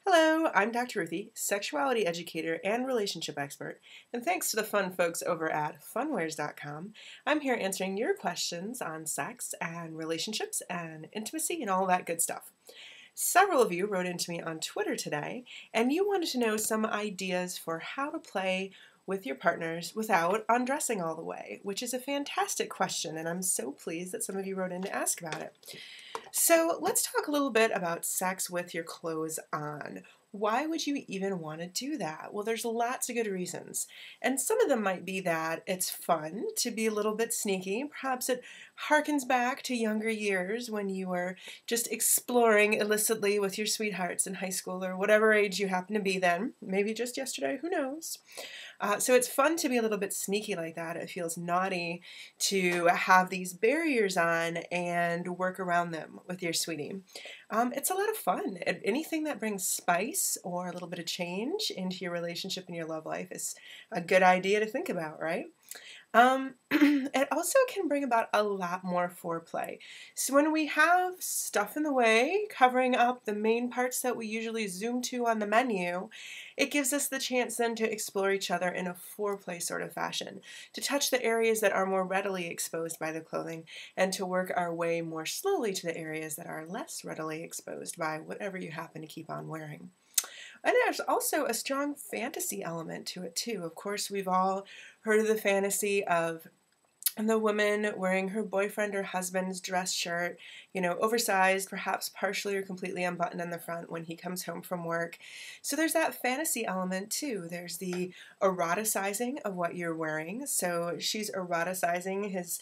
Hello, I'm Dr. Ruthie, sexuality educator and relationship expert, and thanks to the fun folks over at funwares.com, I'm here answering your questions on sex and relationships and intimacy and all that good stuff. Several of you wrote into me on Twitter today, and you wanted to know some ideas for how to play with your partners without undressing all the way, which is a fantastic question, and I'm so pleased that some of you wrote in to ask about it. So let's talk a little bit about sex with your clothes on. Why would you even want to do that? Well, there's lots of good reasons. And some of them might be that it's fun to be a little bit sneaky. Perhaps it harkens back to younger years when you were just exploring illicitly with your sweethearts in high school or whatever age you happen to be then. Maybe just yesterday, who knows? So it's fun to be a little bit sneaky like that. It feels naughty to have these barriers on and work around them with your sweetie. It's a lot of fun. Anything that brings spice or a little bit of change into your relationship and your love life is a good idea to think about, right? It also can bring about a lot more foreplay. So when we have stuff in the way covering up the main parts that we usually zoom to on the menu, it gives us the chance then to explore each other in a foreplay sort of fashion, to touch the areas that are more readily exposed by the clothing, and to work our way more slowly to the areas that are less readily exposed by whatever you happen to keep on wearing. And there's also a strong fantasy element to it too. Of course, we've all heard of the fantasy of the woman wearing her boyfriend or husband's dress shirt, oversized, perhaps partially or completely unbuttoned in the front when he comes home from work. So there's that fantasy element too. There's the eroticizing of what you're wearing. So she's eroticizing his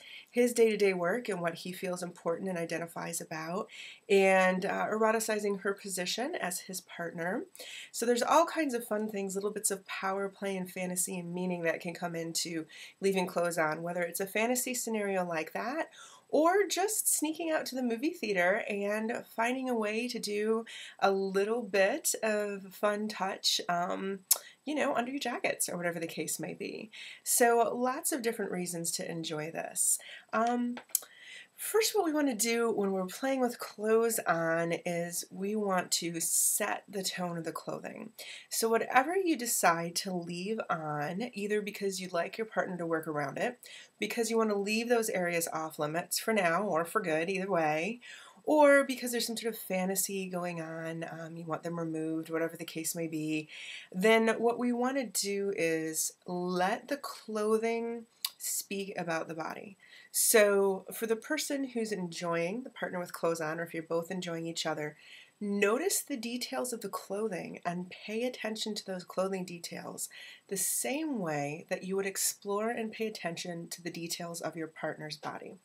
day-to-day work and what he feels important and identifies about, and eroticizing her position as his partner. So there's all kinds of fun things, little bits of power play and fantasy and meaning that can come into leaving clothes on, whether it's a fantasy scenario like that or just sneaking out to the movie theater and finding a way to do a little bit of fun touch, under your jackets or whatever the case may be. So lots of different reasons to enjoy this. First, what we want to do when we're playing with clothes on is we want to set the tone of the clothing. So whatever you decide to leave on, either because you'd like your partner to work around it, because you want to leave those areas off limits for now or for good, either way, or because there's some sort of fantasy going on, you want them removed, whatever the case may be, then what we want to do is let the clothing speak about the body. So for the person who's enjoying the partner with clothes on, or if you're both enjoying each other, notice the details of the clothing and pay attention to those clothing details the same way that you would explore and pay attention to the details of your partner's body.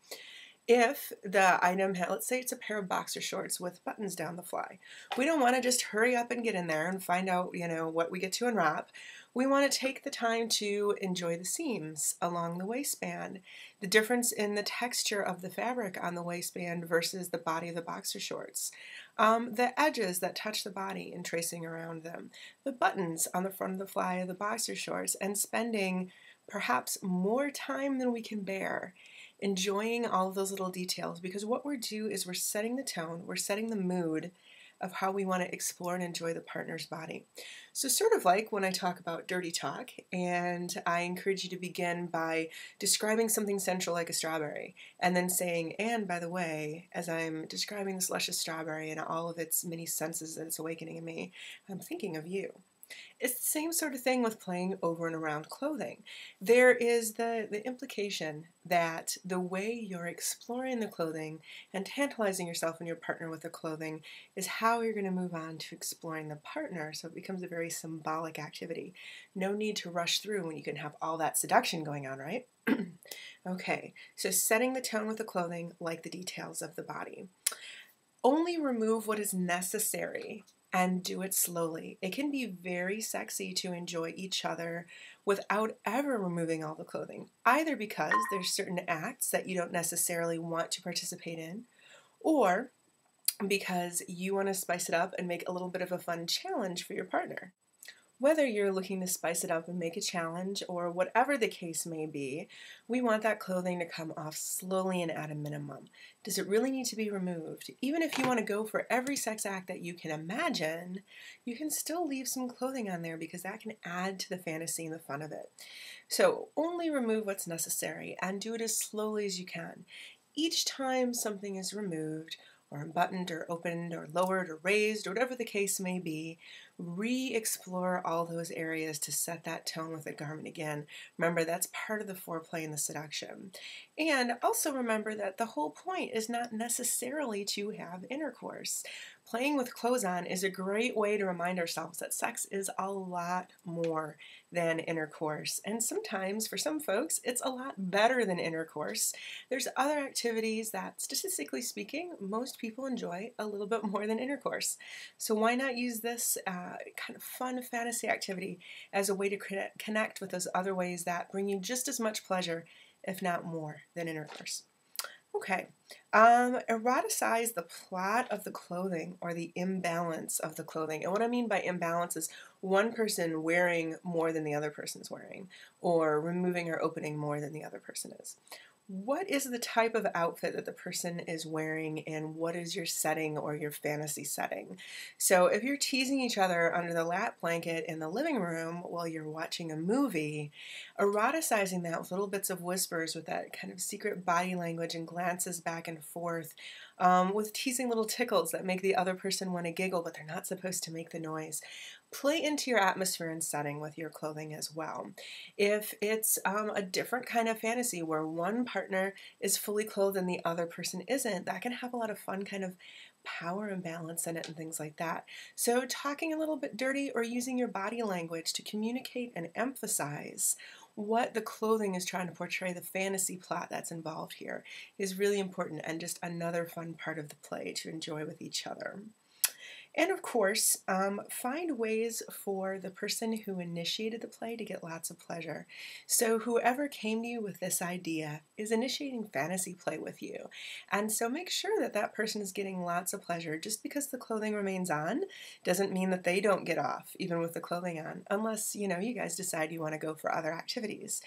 If the item, let's say it's a pair of boxer shorts with buttons down the fly, we don't want to just hurry up and get in there and find out, what we get to unwrap. We want to take the time to enjoy the seams along the waistband, the difference in the texture of the fabric on the waistband versus the body of the boxer shorts, the edges that touch the body and tracing around them, the buttons on the front of the fly of the boxer shorts, and spending perhaps more time than we can bear enjoying all of those little details, because what we're doing is we're setting the tone, we're setting the mood of how we want to explore and enjoy the partner's body. So sort of like when I talk about dirty talk, and I encourage you to begin by describing something central like a strawberry, and then saying, and by the way, as I'm describing this luscious strawberry and all of its many senses that it's awakening in me, I'm thinking of you. It's the same sort of thing with playing over and around clothing. There is the implication that the way you're exploring the clothing and tantalizing yourself and your partner with the clothing is how you're going to move on to exploring the partner, so it becomes a very symbolic activity. No need to rush through when you can have all that seduction going on, right? Okay, so setting the tone with the clothing like the details of the body. Only remove what is necessary and do it slowly. It can be very sexy to enjoy each other without ever removing all the clothing, either because there's certain acts that you don't necessarily want to participate in, or because you want to spice it up and make a little bit of a fun challenge for your partner. Whether you're looking to spice it up and make a challenge or whatever the case may be, we want that clothing to come off slowly and at a minimum. Does it really need to be removed? Even if you want to go for every sex act that you can imagine, you can still leave some clothing on there because that can add to the fantasy and the fun of it. So only remove what's necessary and do it as slowly as you can. Each time something is removed, or unbuttoned, or opened, or lowered, or raised, or whatever the case may be, re-explore all those areas to set that tone with the garment again. Remember, that's part of the foreplay and the seduction. And also remember that the whole point is not necessarily to have intercourse. Playing with clothes on is a great way to remind ourselves that sex is a lot more than intercourse. And sometimes, for some folks, it's a lot better than intercourse. There's other activities that, statistically speaking, most people enjoy a little bit more than intercourse. So why not use this kind of fun fantasy activity as a way to connect with those other ways that bring you just as much pleasure, if not more, than intercourse? Okay, eroticize the plot of the clothing or the imbalance of the clothing. And what I mean by imbalance is one person wearing more than the other person's wearing, or removing or opening more than the other person is. What is the type of outfit that the person is wearing, and what is your setting or your fantasy setting? So if you're teasing each other under the lap blanket in the living room while you're watching a movie, eroticizing that with little bits of whispers, with that kind of secret body language and glances back and forth, with teasing little tickles that make the other person want to giggle, but they're not supposed to make the noise. Play into your atmosphere and setting with your clothing as well. If it's a different kind of fantasy where one partner is fully clothed and the other person isn't, that can have a lot of fun kind of power imbalance in it and things like that. So talking a little bit dirty or using your body language to communicate and emphasize what the clothing is trying to portray, the fantasy plot that's involved here, is really important and just another fun part of the play to enjoy with each other. And of course, find ways for the person who initiated the play to get lots of pleasure. So whoever came to you with this idea is initiating fantasy play with you. And so make sure that that person is getting lots of pleasure. Just because the clothing remains on doesn't mean that they don't get off, even with the clothing on, unless, you guys decide you want to go for other activities.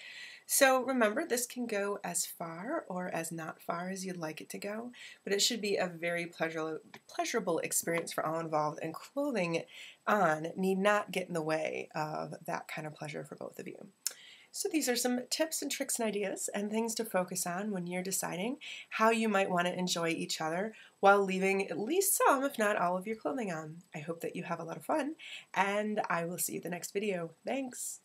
So remember, this can go as far or as not far as you'd like it to go, but it should be a very pleasurable experience for all involved, and clothing on need not get in the way of that kind of pleasure for both of you. So these are some tips and tricks and ideas and things to focus on when you're deciding how you might want to enjoy each other while leaving at least some, if not all, of your clothing on. I hope that you have a lot of fun, and I will see you in the next video. Thanks!